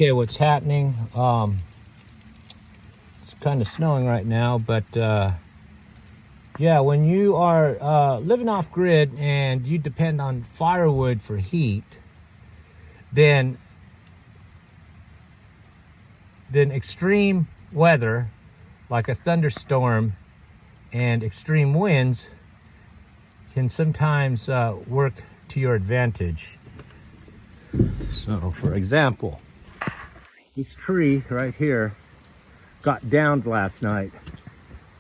Okay, what's happening? It's kind of snowing right now, but yeah, when you are living off grid and you depend on firewood for heat, then extreme weather like a thunderstorm and extreme winds can sometimes work to your advantage. So, for example, this tree right here got downed last night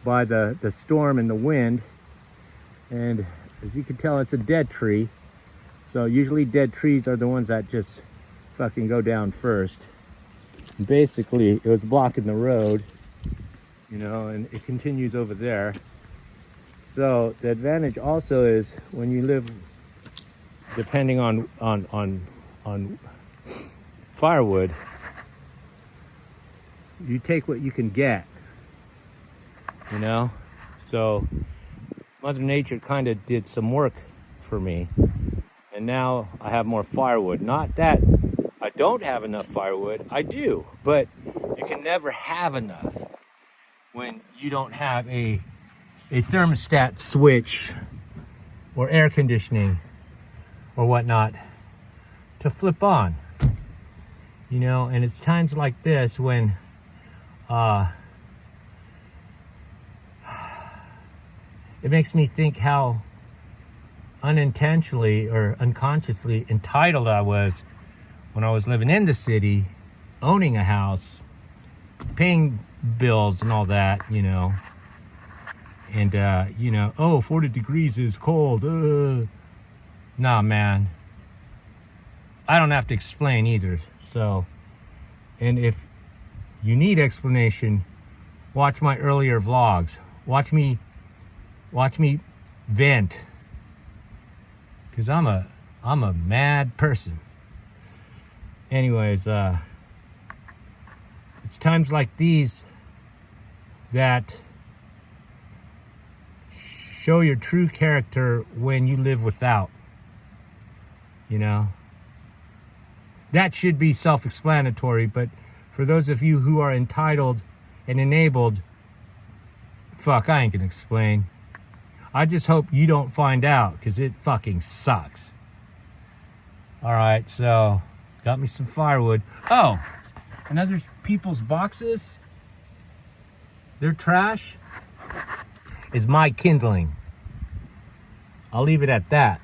by the storm and the wind, and as you can tell, it's a dead tree. So usually dead trees are the ones that just fucking go down first. And basically, it was blocking the road, you know, and it continues over there. So the advantage also is when you live depending on firewood, you take what you can get, you know. So Mother Nature kind of did some work for me, and now I have more firewood. Not that I don't have enough firewood, I do, but you can never have enough when you don't have a thermostat switch or air conditioning or whatnot to flip on, you know. And it's times like this when it makes me think how unintentionally or unconsciously entitled I was when I was living in the city, owning a house, paying bills and all that, you know. And, you know, oh, 40 degrees is cold. Nah, man. I don't have to explain either. So, and if you need explanation, watch my earlier vlogs. Watch me vent, because I'm a mad person. Anyways, it's times like these that show your true character when you live without, you know. That should be self-explanatory, but for those of you who are entitled and enabled, fuck, I ain't gonna explain. I just hope you don't find out, because it fucking sucks. Alright, so, got me some firewood. Oh, and other people's boxes, their trash is my kindling. I'll leave it at that.